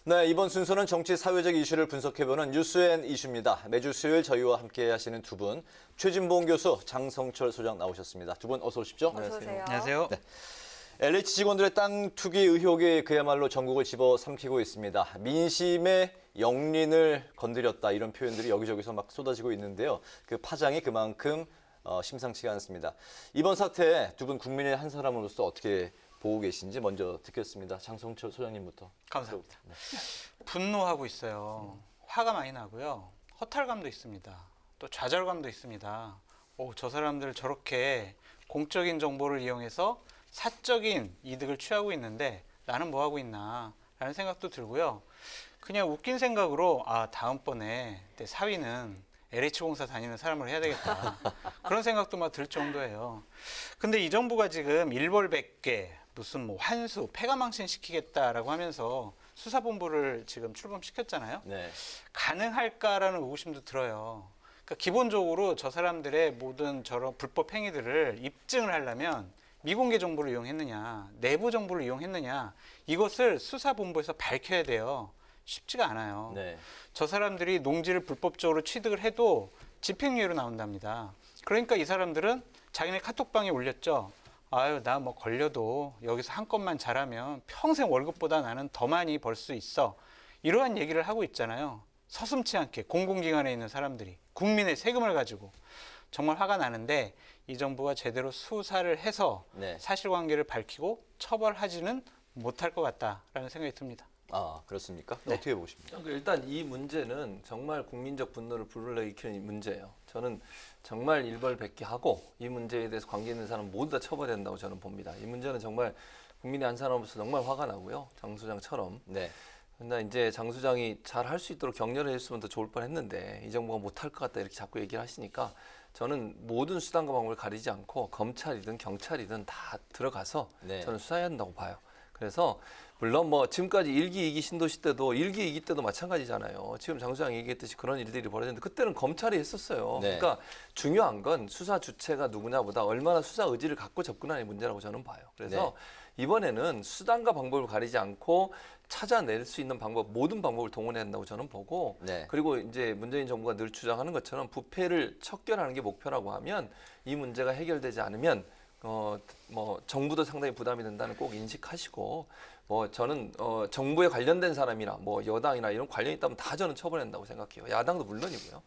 네, 이번 순서는 정치 사회적 이슈를 분석해보는 뉴스앤 이슈입니다. 매주 수요일 저희와 함께 하시는 두 분, 최진봉 교수, 장성철 소장 나오셨습니다. 두 분 어서 오십시오. 어서 오세요. 안녕하세요. 네. LH 직원들의 땅 투기 의혹이 그야말로 전국을 집어삼키고 있습니다. 민심의 영린을 건드렸다 이런 표현들이 여기저기서 막 쏟아지고 있는데요. 그 파장이 그만큼 심상치가 않습니다. 이번 사태 두 분 국민의 한 사람으로서 어떻게 보고 계신지 먼저 듣겠습니다. 장성철 소장님부터. 감사합니다. 네. 분노하고 있어요. 화가 많이 나고요. 허탈감도 있습니다. 또 좌절감도 있습니다. 저 사람들 저렇게 공적인 정보를 이용해서 사적인 이득을 취하고 있는데 나는 뭐 하고 있나 라는 생각도 들고요. 그냥 웃긴 생각으로 다음번에 내 사위는 LH공사 다니는 사람을 해야 되겠다. 그런 생각도 막 들 정도예요. 근데 이 정부가 지금 일벌백계 무슨 뭐 환수, 폐가망신 시키겠다라고 하면서 수사본부를 지금 출범시켰잖아요. 네. 가능할까라는 의구심도 들어요. 그러니까 기본적으로 저 사람들의 모든 저런 불법 행위들을 입증을 하려면 미공개 정보를 이용했느냐, 내부 정보를 이용했느냐, 이것을 수사본부에서 밝혀야 돼요. 쉽지가 않아요. 네. 저 사람들이 농지를 불법적으로 취득을 해도 집행유예로 나온답니다. 그러니까 이 사람들은 자기네 카톡방에 올렸죠. 나 뭐 걸려도 여기서 한 건만 잘하면 평생 월급보다 나는 더 많이 벌 수 있어. 이러한 얘기를 하고 있잖아요. 서슴지 않게 공공기관에 있는 사람들이 국민의 세금을 가지고 정말 화가 나는데 이 정부가 제대로 수사를 해서 네. 사실관계를 밝히고 처벌하지는 못할 것 같다라는 생각이 듭니다. 그렇습니까? 네. 어떻게 보십니까? 일단 이 문제는 정말 국민적 분노를 불러일으키는 문제예요. 저는 정말 일벌백계하고 이 문제에 대해서 관계 있는 사람 모두 다 처벌해야 된다고 저는 봅니다. 이 문제는 정말 국민의 한 사람으로서 정말 화가 나고요. 장 소장처럼. 네. 근데 이제 장 소장이 잘 할 수 있도록 격려를 해줬으면 더 좋을 뻔했는데 이 정부가 못할 것 같다 이렇게 자꾸 얘기를 하시니까 저는 모든 수단과 방법을 가리지 않고 검찰이든 경찰이든 다 들어가서 네. 저는 수사해야 한다고 봐요. 그래서 물론 뭐 지금까지 1기, 2기 신도시 때도 1기, 2기 때도 마찬가지잖아요. 지금 장 소장이 얘기했듯이 그런 일들이 벌어졌는데 그때는 검찰이 했었어요. 네. 그러니까 중요한 건 수사 주체가 누구냐보다 얼마나 수사 의지를 갖고 접근하는 문제라고 저는 봐요. 그래서 이번에는 수단과 방법을 가리지 않고 찾아낼 수 있는 방법, 모든 방법을 동원해야 한다고 저는 보고 네. 그리고 이제 문재인 정부가 늘 주장하는 것처럼 부패를 척결하는 게 목표라고 하면 이 문제가 해결되지 않으면 정부도 상당히 부담이 된다는 꼭 인식하시고 저는 정부에 관련된 사람이나 여당이나 이런 관련이 있다면 다 저는 처벌한다고 생각해요. 야당도 물론이고요.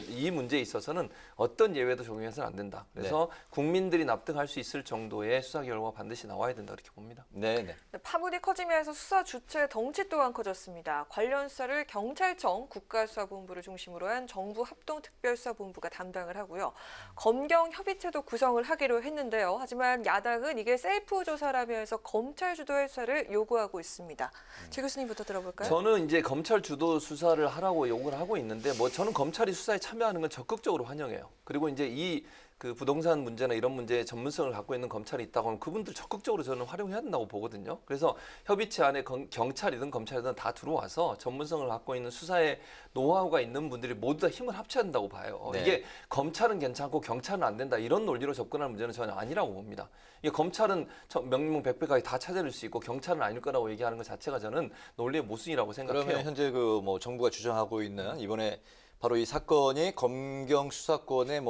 이 문제에 있어서는 어떤 예외도 적용해서는 안 된다. 그래서 국민들이 납득할 수 있을 정도의 수사 결과가 반드시 나와야 된다 이렇게 봅니다. 네. 네. 파문이 커지면서 수사 주체의 덩치 또한 커졌습니다. 관련 수사를 경찰청 국가수사본부를 중심으로 한 정부 합동특별수사본부가 담당을 하고요. 검경협의체도 구성을 하기로 했는데요. 하지만 야당은 이게 셀프 조사라면서 검찰 주도의 수사를 요구하고 있습니다. 최 교수님부터 들어볼까요? 저는 이제 검찰 주도 수사를 하라고 요구를 하고 있는데 저는 검찰이 수사에 참여하는 건 적극적으로 환영해요. 그리고 이제 그 부동산 문제나 이런 문제에 전문성을 갖고 있는 검찰이 있다고 하면 그분들 적극적으로 저는 활용해야 된다고 보거든요. 그래서 협의체 안에 경찰이든 검찰이든 다 들어와서 전문성을 갖고 있는 수사에 노하우가 있는 분들이 모두 다 힘을 합쳐야 된다고 봐요. 네. 이게 검찰은 괜찮고 경찰은 안 된다 이런 논리로 접근하는 문제는 전혀 아니라고 봅니다. 이게 검찰은 명명백백하게 다 찾아낼 수 있고 경찰은 아닐 거라고 얘기하는 것 자체가 저는 논리의 모순이라고 생각해요. 그러면 현재 정부가 주장하고 있는 이번에 바로 이 사건이 검경 수사권의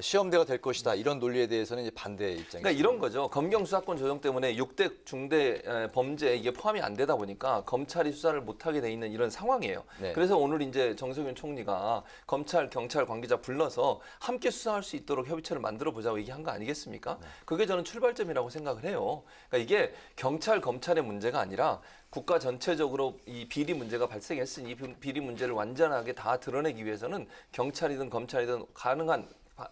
시험대가 될 것이다. 이런 논리에 대해서는 이제 반대 입장입니다. 그러니까 이런 거죠. 검경 수사권 조정 때문에 6대 중대 범죄 이게 포함이 안 되다 보니까 검찰이 수사를 못하게 돼 있는 이런 상황이에요. 네. 그래서 오늘 이제 정세균 총리가 검찰, 경찰 관계자 불러서 함께 수사할 수 있도록 협의체를 만들어 보자고 얘기한 거 아니겠습니까? 네. 그게 저는 출발점이라고 생각을 해요. 그러니까 이게 경찰, 검찰의 문제가 아니라 국가 전체적으로 이 비리 문제가 발생했으니 이 비리 문제를 완전하게 다 드러내기 위해서는 경찰이든 검찰이든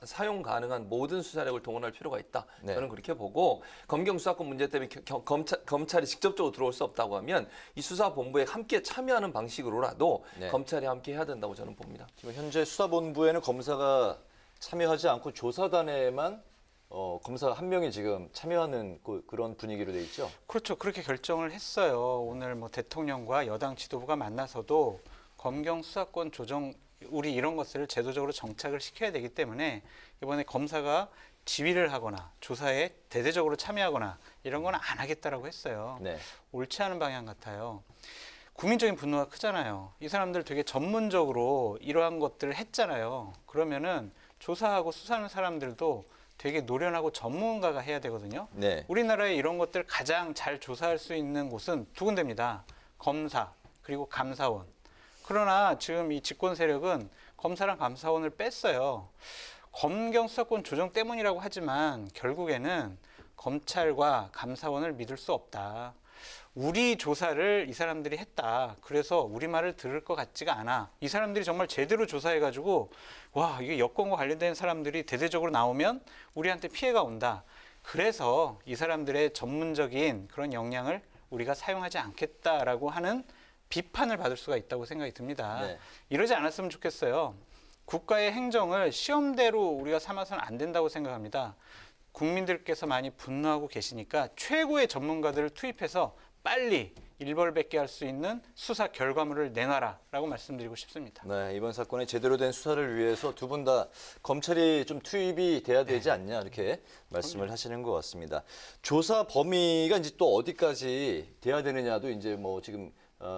사용 가능한 모든 수사력을 동원할 필요가 있다. 네. 저는 그렇게 보고 검경 수사권 문제 때문에 검찰이 직접적으로 들어올 수 없다고 하면 이 수사본부에 함께 참여하는 방식으로라도 검찰이 함께 해야 된다고 저는 봅니다. 지금 현재 수사본부에는 검사가 참여하지 않고 조사단에만 검사 한 명이 지금 참여하는 그런 분위기로 돼 있죠. 그렇죠. 그렇게 결정을 했어요. 오늘 대통령과 여당 지도부가 만나서도 검경 수사권 조정 우리 이런 것을 제도적으로 정착을 시켜야 되기 때문에 이번에 검사가 지휘를 하거나 조사에 대대적으로 참여하거나 이런 건 안 하겠다라고 했어요. 네. 옳지 않은 방향 같아요. 국민적인 분노가 크잖아요. 이 사람들 되게 전문적으로 이러한 것들을 했잖아요. 그러면은 조사하고 수사하는 사람들도 되게 노련하고 전문가가 해야 되거든요. 네. 우리나라에 이런 것들 가장 잘 조사할 수 있는 곳은 두 군데입니다. 검사 그리고 감사원. 그러나 지금 이 집권 세력은 검사랑 감사원을 뺐어요. 검경 수사권 조정 때문이라고 하지만 결국에는 검찰과 감사원을 믿을 수 없다. 우리 조사를 이 사람들이 했다. 그래서 우리 말을 들을 것 같지가 않아. 이 사람들이 정말 제대로 조사해가지고 와, 이게 여권과 관련된 사람들이 대대적으로 나오면 우리한테 피해가 온다. 그래서 이 사람들의 전문적인 그런 역량을 우리가 사용하지 않겠다라고 하는 비판을 받을 수가 있다고 생각이 듭니다. 네. 이러지 않았으면 좋겠어요. 국가의 행정을 시험대로 우리가 삼아서는 안 된다고 생각합니다. 국민들께서 많이 분노하고 계시니까 최고의 전문가들을 투입해서 빨리 일벌백계 할 수 있는 수사 결과물을 내놔라라고 말씀드리고 싶습니다. 네, 이번 사건의 제대로 된 수사를 위해서 두 분 다 검찰이 좀 투입이 돼야 되지 네. 않냐 이렇게 말씀을 하시는 것 같습니다. 조사 범위가 이제 또 어디까지 돼야 되느냐도 이제 뭐 지금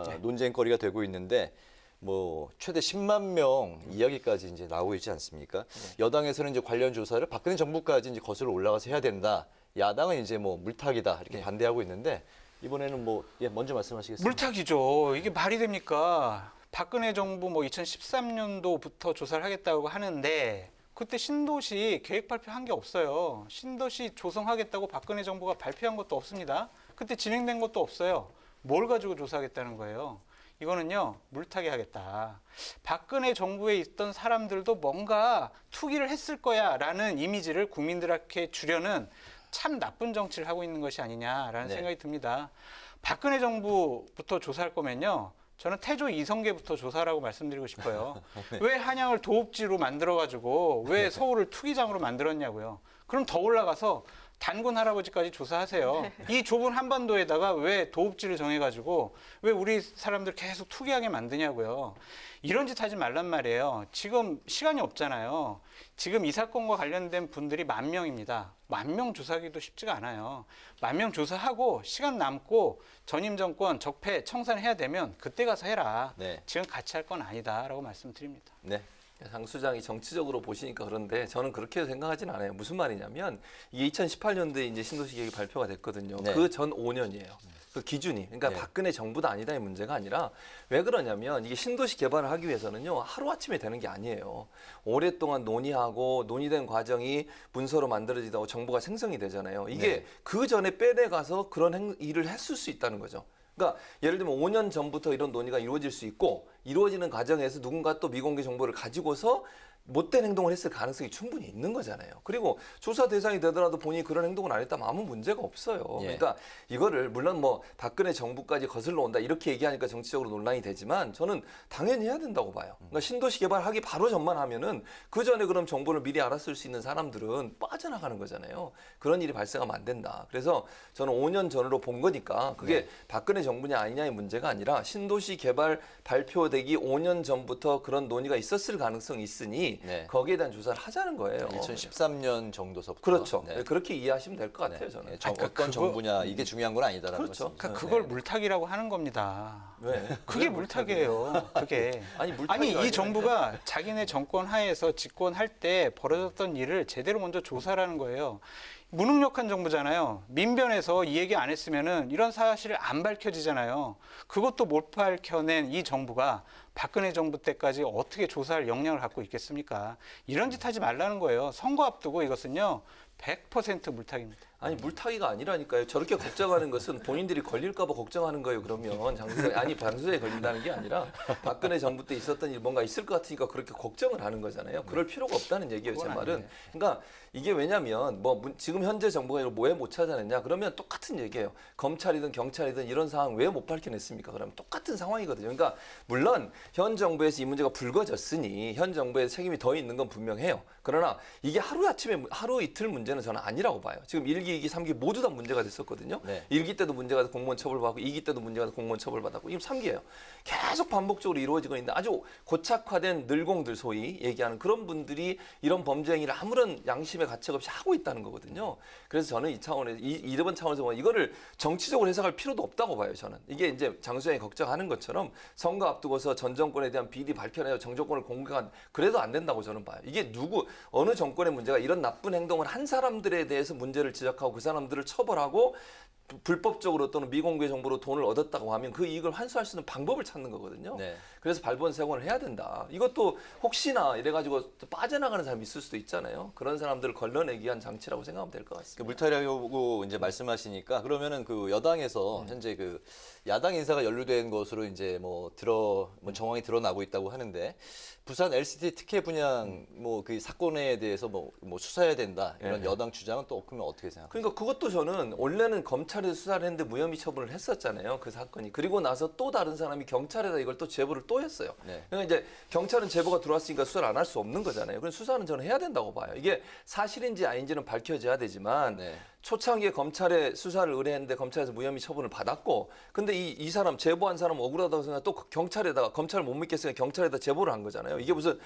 네. 논쟁거리가 되고 있는데 뭐 최대 10만 명 이야기까지 이제 나오고 있지 않습니까? 여당에서는 이제 관련 조사를 박근혜 정부까지 이제 거슬러 올라가서 해야 된다. 야당은 이제 뭐 물타기다 이렇게 네. 반대하고 있는데 이번에는 뭐 먼저 말씀하시겠습니다. 물타기죠. 이게 말이 됩니까? 박근혜 정부 뭐 2013년도부터 조사를 하겠다고 하는데 그때 신도시 계획 발표한 게 없어요. 신도시 조성하겠다고 박근혜 정부가 발표한 것도 없습니다. 그때 진행된 것도 없어요. 뭘 가지고 조사하겠다는 거예요? 이거는요, 물타기 하겠다. 박근혜 정부에 있던 사람들도 뭔가 투기를 했을 거야 라는 이미지를 국민들에게 주려는 참 나쁜 정치를 하고 있는 것이 아니냐라는 네. 생각이 듭니다. 박근혜 정부부터 조사할 거면요. 저는 태조 이성계부터 조사하라고 말씀드리고 싶어요. 왜 한양을 도읍지로 만들어가지고 왜 서울을 투기장으로 만들었냐고요. 그럼 더 올라가서 단군 할아버지까지 조사하세요. 이 좁은 한반도에다가 왜 도읍지를 정해가지고 왜 우리 사람들 계속 투기하게 만드냐고요. 이런 짓 하지 말란 말이에요. 지금 시간이 없잖아요. 지금 이 사건과 관련된 분들이 10,000명입니다. 10,000명 조사하기도 쉽지가 않아요. 10,000명 조사하고 시간 남고 전임 정권 적폐 청산해야 되면 그때 가서 해라. 네. 지금 같이 할 건 아니다라고 말씀드립니다. 네. 장 수장이 정치적으로 보시니까 그런데 저는 그렇게 생각하진 않아요. 무슨 말이냐면 이게 2018년도에 이제 신도시 계획이 발표가 됐거든요. 네. 그 전 5년이에요. 그 기준이. 그러니까 네. 박근혜 정부다 아니다의 문제가 아니라 왜 그러냐면 이게 신도시 개발을 하기 위해서는요. 하루아침에 되는 게 아니에요. 오랫동안 논의하고 논의된 과정이 문서로 만들어지다 정보가 생성이 되잖아요. 이게 네. 그 전에 빼내가서 그런 일을 했을 수 있다는 거죠. 그러니까 예를 들면 5년 전부터 이런 논의가 이루어질 수 있고 이루어지는 과정에서 누군가 또 미공개 정보를 가지고서 못된 행동을 했을 가능성이 충분히 있는 거잖아요. 그리고 조사 대상이 되더라도 본인이 그런 행동을 안 했다면 아무 문제가 없어요. 예. 그러니까 이거를 물론 뭐 박근혜 정부까지 거슬러 온다 이렇게 얘기하니까 정치적으로 논란이 되지만 저는 당연히 해야 된다고 봐요. 그러니까 신도시 개발하기 바로 전만 하면은 그 전에 그럼 정보를 미리 알았을 수 있는 사람들은 빠져나가는 거잖아요. 그런 일이 발생하면 안 된다. 그래서 저는 5년 전으로 본 거니까 그게 네. 박근혜 정부냐 아니냐의 문제가 아니라 신도시 개발 발표되기 5년 전부터 그런 논의가 있었을 가능성이 있으니 네. 거기에 대한 조사를 하자는 거예요. 2013년 정도서부터. 그렇죠. 네. 그렇게 이해하시면 될 것 같아요, 네. 저는. 네. 그러니까 어떤 그거- 정부냐 이게 중요한 건 아니다라는 그렇죠. 거죠. 그러니까 그걸 물타기라고 하는 겁니다. 왜? 그게 물타기예요. 그게. 아니, 물타기가 아니 이 아니라 정부가 자기네 정권 하에서 집권할 때 벌어졌던 일을 제대로 먼저 조사라는 거예요. 무능력한 정부잖아요. 민변에서 이 얘기 안 했으면은 이런 사실을 안 밝혀지잖아요. 그것도 못 밝혀낸 이 정부가 박근혜 정부 때까지 어떻게 조사할 역량을 갖고 있겠습니까? 이런 짓 하지 말라는 거예요. 선거 앞두고 이것은요 100% 물타기입니다. 아니 물타기가 아니라니까요. 저렇게 걱정하는 것은 본인들이 걸릴까 봐 걱정하는 거예요. 그러면 장수에 걸린다는 게 아니라 박근혜 정부 때 있었던 일 뭔가 있을 것 같으니까 그렇게 걱정을 하는 거잖아요. 그럴 필요가 없다는 얘기예요. 제 그건 말은. 아니에요. 그러니까 이게 왜냐면 뭐 지금 현재 정부가 이걸 왜 못 찾아냈냐? 그러면 똑같은 얘기예요. 검찰이든 경찰이든 이런 상황 왜 못 밝혀냈습니까? 그러면 똑같은 상황이거든요. 그러니까 물론 현 정부에서 이 문제가 불거졌으니 현 정부의 책임이 더 있는 건 분명해요. 그러나 이게 하루 이틀 문제 문제는 저는 아니라고 봐요. 지금 1기, 2기, 3기 모두 다 문제가 됐었거든요. 네. 1기 때도 문제가 돼서 공무원 처벌받고 2기 때도 문제가 돼서 공무원 처벌받았고 지금 3기예요. 계속 반복적으로 이루어지고 있는데 아주 고착화된 늘공들 소위 얘기하는 그런 분들이 이런 범죄 행위를 아무런 양심의 가책 없이 하고 있다는 거거든요. 그래서 저는 이 차원에서 이번 차원에서 보면 이거를 정치적으로 해석할 필요도 없다고 봐요. 저는 이게 이제 장수영이 걱정하는 것처럼 선거 앞두고서 전 정권에 대한 비리 밝혀내서 정정권을 공격한 그래도 안 된다고 저는 봐요. 이게 어느 정권의 문제가 이런 나쁜 행동을 한 사람들에 대해서 문제를 지적하고 그 사람들을 처벌하고 불법적으로 또는 미공개 정보로 돈을 얻었다고 하면 그 이익을 환수할 수 있는 방법을 찾는 거거든요. 네. 그래서 발본색원을 해야 된다. 이것도 혹시나 이래가지고 또 빠져나가는 사람이 있을 수도 있잖아요. 그런 사람들을 걸러내기 위한 장치라고 생각하면 될 것 그 같습니다. 물타기라고 이제 말씀하시니까 그러면은 그 여당에서 현재 그 야당 인사가 연루된 것으로 이제 뭐 정황이 드러나고 있다고 하는데 부산 LCT 특혜 분양 뭐 그 사건에 대해서 뭐 수사해야 된다 이런 네. 여당 주장은 또 그러면 어떻게 생각하세요? 그러니까 그것도 저는 원래는 검찰에서 수사를 했는데 무혐의 처분을 했었잖아요. 그 사건이. 그리고 나서 또 다른 사람이 경찰에다 이걸 또 제보를 또 했어요. 네. 그러니까 이제 경찰은 제보가 들어왔으니까 수사를 안 할 수 없는 거잖아요. 그래서 수사는 저는 해야 된다고 봐요. 이게 사실인지 아닌지는 밝혀져야 되지만 네. 초창기에 검찰에 수사를 의뢰했는데 검찰에서 무혐의 처분을 받았고 근데 이 사람 제보한 사람 억울하다고 생각 또 경찰에다가 검찰을 못 믿겠으니까 경찰에다 제보를 한 거잖아요. 이게 무슨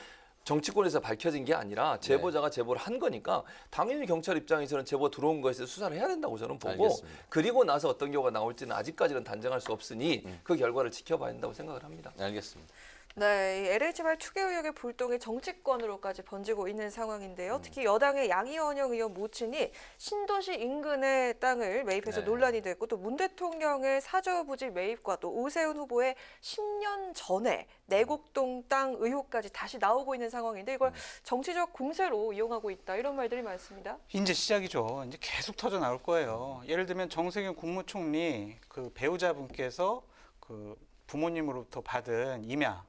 정치권에서 밝혀진 게 아니라 제보자가 제보를 한 거니까 당연히 경찰 입장에서는 제보 들어온 것에 대해서 수사를 해야 된다고 저는 보고 알겠습니다. 그리고 나서 어떤 경우가 나올지는 아직까지는 단정할 수 없으니 그 결과를 지켜봐야 된다고 생각을 합니다. 알겠습니다. 네, 이 LH발 투기 의혹의 볼동이 정치권으로까지 번지고 있는 상황인데요. 특히 여당의 양이원영 의원 모친이 신도시 인근의 땅을 매입해서 네. 논란이 됐고 또 문 대통령의 사저부지 매입과 또 오세훈 후보의 10년 전에 내곡동 땅 의혹까지 다시 나오고 있는 상황인데 이걸 정치적 공세로 이용하고 있다 이런 말들이 많습니다. 이제 시작이죠. 이제 계속 터져 나올 거예요. 예를 들면 정세균 국무총리 그 배우자분께서 그 부모님으로부터 받은 임야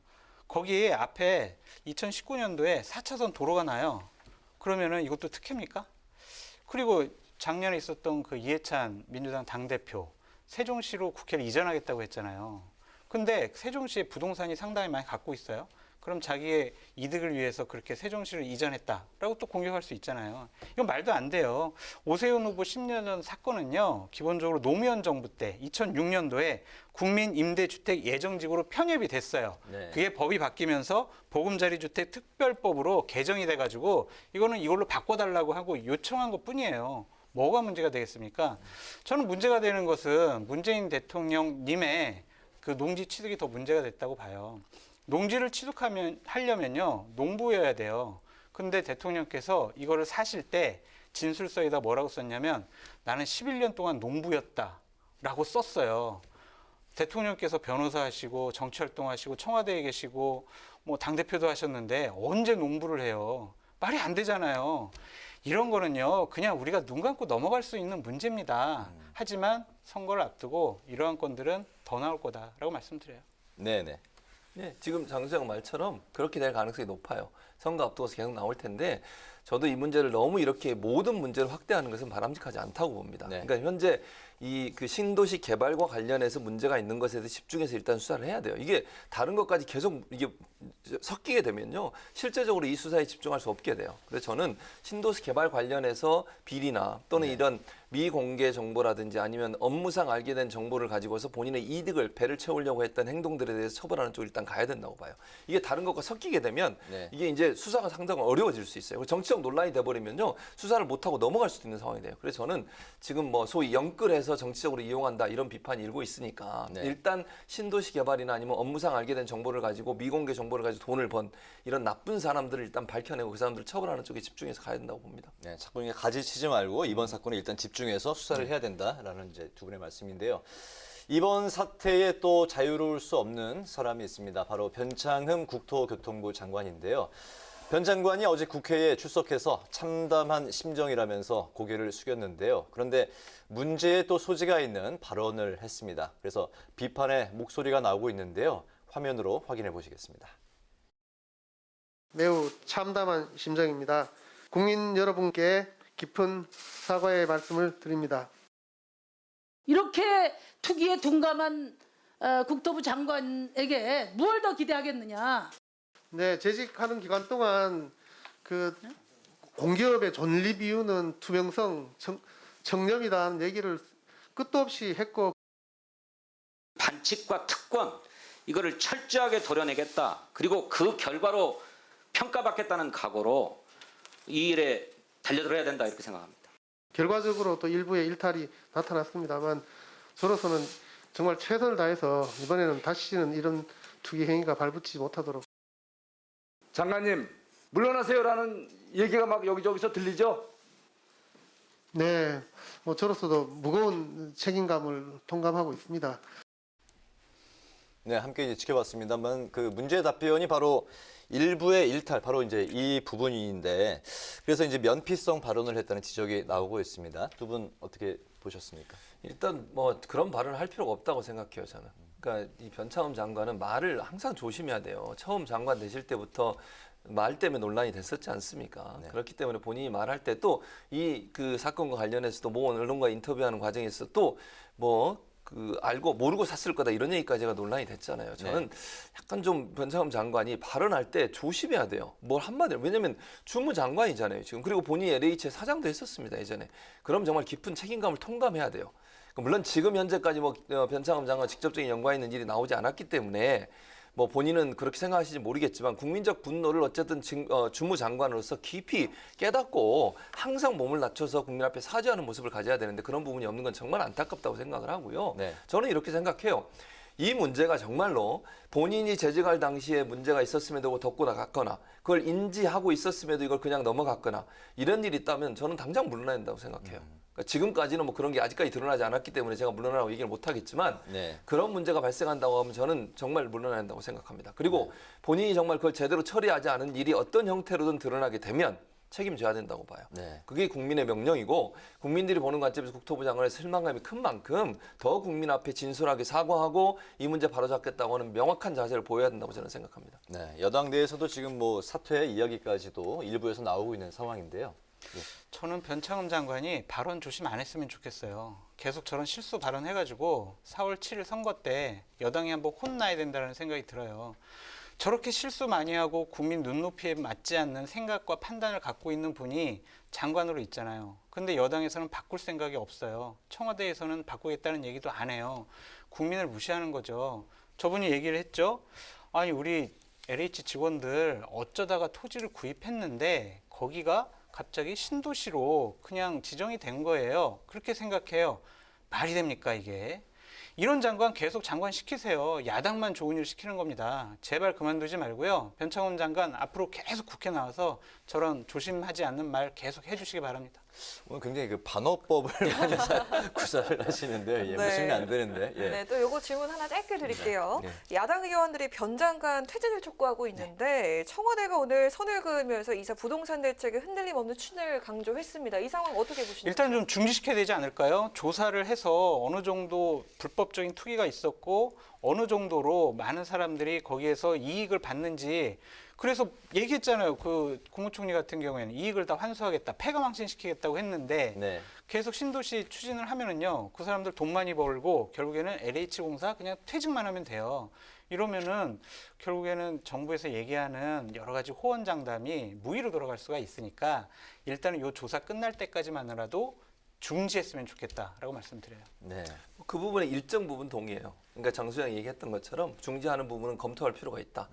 거기에 앞에 2019년도에 4차선 도로가 나요. 그러면은 이것도 특혜입니까? 그리고 작년에 있었던 그 이해찬 민주당 당대표 세종시로 국회를 이전하겠다고 했잖아요. 근데 세종시에 부동산이 상당히 많이 갖고 있어요. 그럼 자기의 이득을 위해서 그렇게 세종시를 이전했다라고 또 공격할 수 있잖아요. 이건 말도 안 돼요. 오세훈 후보 10년 전 사건은요. 기본적으로 노무현 정부 때 2006년도에 국민임대주택 예정지구로 편입이 됐어요. 네. 그게 법이 바뀌면서 보금자리주택 특별법으로 개정이 돼가지고 이거는 이걸로 바꿔달라고 하고 요청한 것뿐이에요. 뭐가 문제가 되겠습니까? 저는 문제가 되는 것은 문재인 대통령님의 그 농지 취득이 더 문제가 됐다고 봐요. 농지를 하려면요, 농부여야 돼요. 근데 대통령께서 이거를 사실 때 진술서에다 뭐라고 썼냐면 나는 11년 동안 농부였다라고 썼어요. 대통령께서 변호사 하시고 정치활동 하시고 청와대에 계시고 뭐 당대표도 하셨는데 언제 농부를 해요? 말이 안 되잖아요. 이런 거는요, 그냥 우리가 눈 감고 넘어갈 수 있는 문제입니다. 하지만 선거를 앞두고 이러한 건들은 더 나올 거다라고 말씀드려요. 네네. 네, 지금 장수영 말처럼 그렇게 될 가능성이 높아요. 선거 앞두고서 계속 나올 텐데 저도 이 문제를 너무 이렇게 모든 문제를 확대하는 것은 바람직하지 않다고 봅니다. 네. 그러니까 현재 이 그 신도시 개발과 관련해서 문제가 있는 것에 대해 집중해서 일단 수사를 해야 돼요. 이게 다른 것까지 계속 이게 섞이게 되면요, 실제적으로 이 수사에 집중할 수 없게 돼요. 그래서 저는 신도시 개발 관련해서 비리나 또는 이런 미공개 정보라든지 아니면 업무상 알게 된 정보를 가지고서 본인의 이득을 배를 채우려고 했던 행동들에 대해서 처벌하는 쪽으로 일단 가야 된다고 봐요. 이게 다른 것과 섞이게 되면 네. 이게 이제 수사가 상당히 어려워질 수 있어요. 정치적 논란이 돼버리면요, 수사를 못하고 넘어갈 수도 있는 상황이 돼요. 그래서 저는 지금 뭐 소위 영끌해서 정치적으로 이용한다 이런 비판이 일고 있으니까 네. 일단 신도시 개발이나 아니면 업무상 알게 된 정보를 가지고 미공개 정보를 가지고 돈을 번 이런 나쁜 사람들을 일단 밝혀내고 그 사람들을 처벌하는 쪽에 집중해서 가야 된다고 봅니다. 네, 자꾸 이게 가지치지 말고 이번 사건에 일단 집중해서 수사를 해야 된다라는 이제 두 분의 말씀인데요. 이번 사태에 또 자유로울 수 없는 사람이 있습니다. 바로 변창흠 국토교통부 장관인데요. 변 장관이 어제 국회에 출석해서 참담한 심정이라면서 고개를 숙였는데요. 그런데 문제에 또 소지가 있는 발언을 했습니다. 그래서 비판의 목소리가 나오고 있는데요. 화면으로 확인해 보시겠습니다. 매우 참담한 심정입니다. 국민 여러분께 깊은 사과의 말씀을 드립니다. 이렇게 투기에 둔감한 국토부 장관에게 무엇을 더 기대하겠느냐. 네, 재직하는 기간 동안 그 공기업의 존립 이유는 투명성, 청렴이다 하는 얘기를 끝도 없이 했고 반칙과 특권 이거를 철저하게 도려내겠다. 그리고 그 결과로 평가받겠다는 각오로 이 일에 달려들어야 된다 이렇게 생각합니다. 결과적으로 또 일부의 일탈이 나타났습니다만 저로서는 정말 최선을 다해서 이번에는 다시는 이런 투기 행위가 발붙이지 못하도록 장관님 물러나세요라는 얘기가 막 여기저기서 들리죠? 네, 뭐 저로서도 무거운 책임감을 통감하고 있습니다. 네, 함께 이제 지켜봤습니다만 그 문제 답변이 바로 일부의 일탈, 바로 이제 이 부분인데 그래서 이제 면피성 발언을 했다는 지적이 나오고 있습니다. 두 분 어떻게 보셨습니까? 일단 뭐 그런 발언을 할 필요가 없다고 생각해요, 저는. 그러니까 이 변창흠 장관은 말을 항상 조심해야 돼요. 처음 장관 되실 때부터 말 때문에 논란이 됐었지 않습니까? 네. 그렇기 때문에 본인이 말할 때 또 이 그 사건과 관련해서도 모 언론과 인터뷰하는 과정에서 또 뭐 그 알고 모르고 샀을 거다 이런 얘기까지가 논란이 됐잖아요. 저는 약간 좀 변창흠 장관이 발언할 때 조심해야 돼요. 뭘 한마디로. 왜냐면 주무장관이잖아요, 지금. 그리고 본인이 LH의 사장도 했었습니다, 예전에. 그럼 정말 깊은 책임감을 통감해야 돼요. 물론 지금 현재까지 뭐 변창흠 장관 직접적인 연관 있는 일이 나오지 않았기 때문에 뭐 본인은 그렇게 생각하실지 모르겠지만 국민적 분노를 어쨌든 주무장관으로서 깊이 깨닫고 항상 몸을 낮춰서 국민 앞에 사죄하는 모습을 가져야 되는데 그런 부분이 없는 건 정말 안타깝다고 생각을 하고요. 네. 저는 이렇게 생각해요. 이 문제가 정말로 본인이 재직할 당시에 문제가 있었음에도 덮고 나갔거나 그걸 인지하고 있었음에도 이걸 그냥 넘어갔거나 이런 일이 있다면 저는 당장 물러나야 된다고 생각해요. 그러니까 지금까지는 뭐 그런 게 아직까지 드러나지 않았기 때문에 제가 물러나라고 얘기를 못 하겠지만 네. 그런 문제가 발생한다고 하면 저는 정말 물러나야 한다고 생각합니다. 그리고 본인이 정말 그걸 제대로 처리하지 않은 일이 어떤 형태로든 드러나게 되면 책임져야 된다고 봐요. 네. 그게 국민의 명령이고 국민들이 보는 관점에서 국토부 장관의 실망감이 큰 만큼 더 국민 앞에 진솔하게 사과하고 이 문제 바로잡겠다고 하는 명확한 자세를 보여야 된다고 저는 생각합니다. 네, 여당 내에서도 지금 뭐 사퇴 이야기까지도 일부에서 나오고 있는 상황인데요. 저는 변창흠 장관이 발언 조심 안 했으면 좋겠어요. 계속 저런 실수 발언해가지고 4월 7일 선거 때 여당이 한번 혼나야 된다는 생각이 들어요. 저렇게 실수 많이 하고 국민 눈높이에 맞지 않는 생각과 판단을 갖고 있는 분이 장관으로 있잖아요. 근데 여당에서는 바꿀 생각이 없어요. 청와대에서는 바꾸겠다는 얘기도 안 해요. 국민을 무시하는 거죠. 저분이 얘기를 했죠. 아니 우리 LH 직원들 어쩌다가 토지를 구입했는데 거기가 갑자기 신도시로 그냥 지정이 된 거예요. 그렇게 생각해요. 말이 됩니까 이게? 이런 장관 계속 장관 시키세요. 야당만 좋은 일 시키는 겁니다. 제발 그만두지 말고요. 변창흠 장관 앞으로 계속 국회 나와서 저런 조심하지 않는 말 계속 해주시기 바랍니다. 오늘 굉장히 그 반어법을 많이 구사를 하시는데 예, 네. 무심이 안 되는데. 예. 네, 또 요거 질문 하나 짧게 드릴게요. 네. 야당 의원들이 변 장관 퇴진을 촉구하고 있는데 청와대가 오늘 선을 그으면서 이사 부동산 대책의 흔들림 없는 추진을 강조했습니다. 이 상황 어떻게 보십니까? 일단 좀 중지시켜야 되지 않을까요? 조사를 해서 어느 정도 불법적인 투기가 있었고 어느 정도로 많은 사람들이 거기에서 이익을 받는지 그래서 얘기했잖아요. 그 국무총리 같은 경우에는 이익을 다 환수하겠다, 폐가망신시키겠다고 했는데 네. 계속 신도시 추진을 하면은요, 그 사람들 돈 많이 벌고 결국에는 LH공사 그냥 퇴직만 하면 돼요. 이러면은 결국에는 정부에서 얘기하는 여러 가지 호언장담이 무의로 돌아갈 수가 있으니까 일단은 이 조사 끝날 때까지만이라도 중지했으면 좋겠다라고 말씀드려요. 네. 그 부분에 일정 부분 동의해요. 그러니까 장수영이 얘기했던 것처럼 중지하는 부분은 검토할 필요가 있다.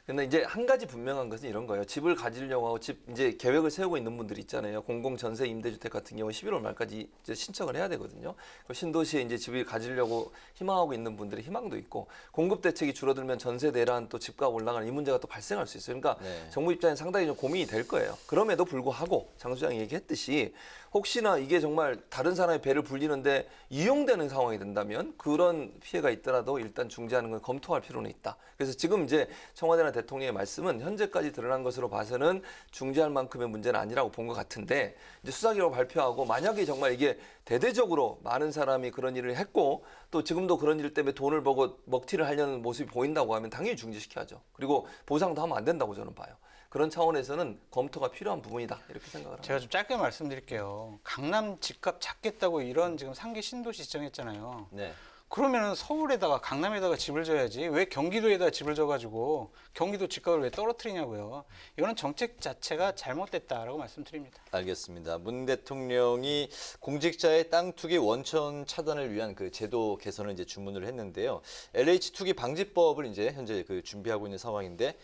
근데 이제 한 가지 분명한 것은 이런 거예요. 집을 가지려고 하고 집 이제 계획을 세우고 있는 분들 있잖아요. 공공 전세 임대주택 같은 경우는 11월 말까지 이제 신청을 해야 되거든요. 신도시에 이제 집을 가지려고 희망하고 있는 분들의 희망도 있고 공급 대책이 줄어들면 전세 대란 또 집값 올라가는 이 문제가 또 발생할 수 있어요. 그러니까 네. 정부 입장에 상당히 좀 고민이 될 거예요. 그럼에도 불구하고 장 소장이 얘기했듯이 혹시나 이게 정말 다른 사람의 배를 불리는데 이용되는 상황이 된다면 그런 피해가 있더라도 일단 중지하는 걸 검토할 필요는 있다. 그래서 지금 이제 청와대나 대통령의 말씀은 현재까지 드러난 것으로 봐서는 중지할 만큼의 문제는 아니라고 본 것 같은데 이제 수사기록 발표하고 만약에 정말 이게 대대적으로 많은 사람이 그런 일을 했고 또 지금도 그런 일 때문에 돈을 벌고 먹튀를 하려는 모습이 보인다고 하면 당연히 중지시켜야죠. 그리고 보상도 하면 안 된다고 저는 봐요. 그런 차원에서는 검토가 필요한 부분이다 이렇게 생각을 합니다. 제가 좀 짧게 말씀드릴게요. 강남 집값 잡겠다고 이런 지금 상계 신도시 지정했잖아요. 네. 그러면은 서울에다가 강남에다가 집을 져야지 왜 경기도에다 집을 져가지고 경기도 집값을 왜 떨어뜨리냐고요. 이거는 정책 자체가 잘못됐다라고 말씀드립니다. 알겠습니다. 문 대통령이 공직자의 땅 투기 원천 차단을 위한 그 제도 개선을 이제 주문을 했는데요. LH 투기 방지법을 이제 현재 그 준비하고 있는 상황인데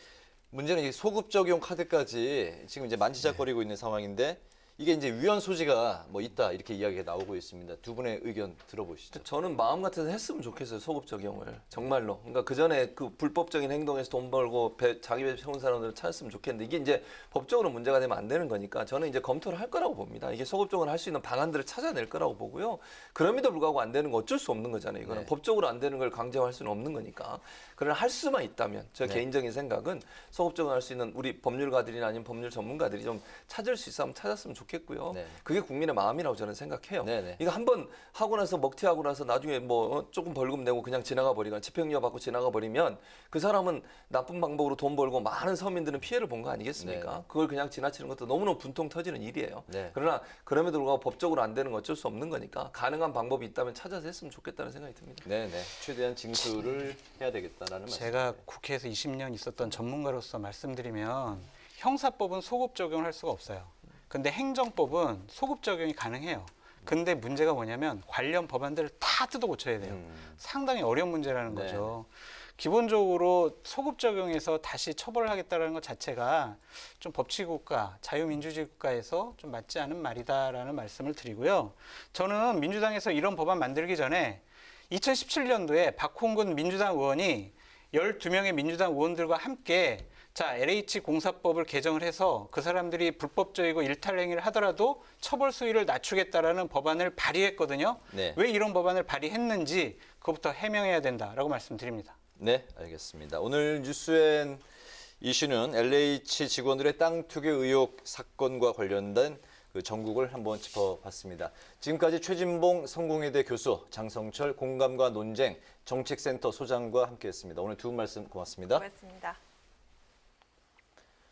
문제는 이 소급 적용 카드까지 지금 이제 만지작거리고 있는 상황인데 이게 이제 위헌 소지가 뭐 있다 이렇게 이야기가 나오고 있습니다. 두 분의 의견 들어보시죠. 저는 마음 같아서 했으면 좋겠어요. 소급 적용을 정말로. 그러니까 그 전에 그 불법적인 행동에서 돈 벌고 자기 배 세운 사람들을 찾았으면 좋겠는데 이게 이제 법적으로 문제가 되면 안 되는 거니까 저는 이제 검토를 할 거라고 봅니다. 이게 소급 적용을 할 수 있는 방안들을 찾아낼 거라고 보고요. 그럼에도 불구하고 안 되는 거 어쩔 수 없는 거잖아요. 이거는 네. 법적으로 안 되는 걸 강제할 수는 없는 거니까. 그러나 할 수만 있다면 제 네. 개인적인 생각은 소급 적용할 수 있는 우리 법률가들이나 아니면 법률 전문가들이 좀 찾을 수 있으면 찾았으면 좋겠고요. 네. 그게 국민의 마음이라고 저는 생각해요. 네네. 이거 한번 하고 나서 먹튀하고 나서 나중에 뭐 조금 벌금 내고 그냥 지나가 버리거나 집행유예 받고 지나가 버리면 그 사람은 나쁜 방법으로 돈 벌고 많은 서민들은 피해를 본 거 아니겠습니까? 네. 그걸 그냥 지나치는 것도 너무너무 분통 터지는 일이에요. 네. 그러나 그럼에도 불구하고 법적으로 안 되는 건 어쩔 수 없는 거니까 가능한 방법이 있다면 찾아서 했으면 좋겠다는 생각이 듭니다. 네네. 최대한 징수를 해야 되겠다라는 말씀. 제가 국회에서 20년 있었던 전문가로서 말씀드리면 형사법은 소급 적용을 할 수가 없어요. 근데 행정법은 소급 적용이 가능해요. 근데 문제가 뭐냐면 관련 법안들을 다 뜯어 고쳐야 돼요. 상당히 어려운 문제라는 네. 거죠. 기본적으로 소급 적용해서 다시 처벌을 하겠다는 것 자체가 좀 법치국가, 자유민주주의 국가에서 좀 맞지 않은 말이다라는 말씀을 드리고요. 저는 민주당에서 이런 법안 만들기 전에 2017년도에 박홍근 민주당 의원이 12명의 민주당 의원들과 함께 자, LH 공사법을 개정을 해서 그 사람들이 불법적이고 일탈행위를 하더라도 처벌 수위를 낮추겠다라는 법안을 발의했거든요. 네. 왜 이런 법안을 발의했는지 그것부터 해명해야 된다라고 말씀드립니다. 네, 알겠습니다. 오늘 뉴스엔 이슈는 LH 직원들의 땅 투기 의혹 사건과 관련된 그 전국을 한번 짚어봤습니다. 지금까지 최진봉 성공회대 교수, 장성철 공감과 논쟁 정책센터 소장과 함께했습니다. 오늘 두 분 말씀 고맙습니다. 고맙습니다.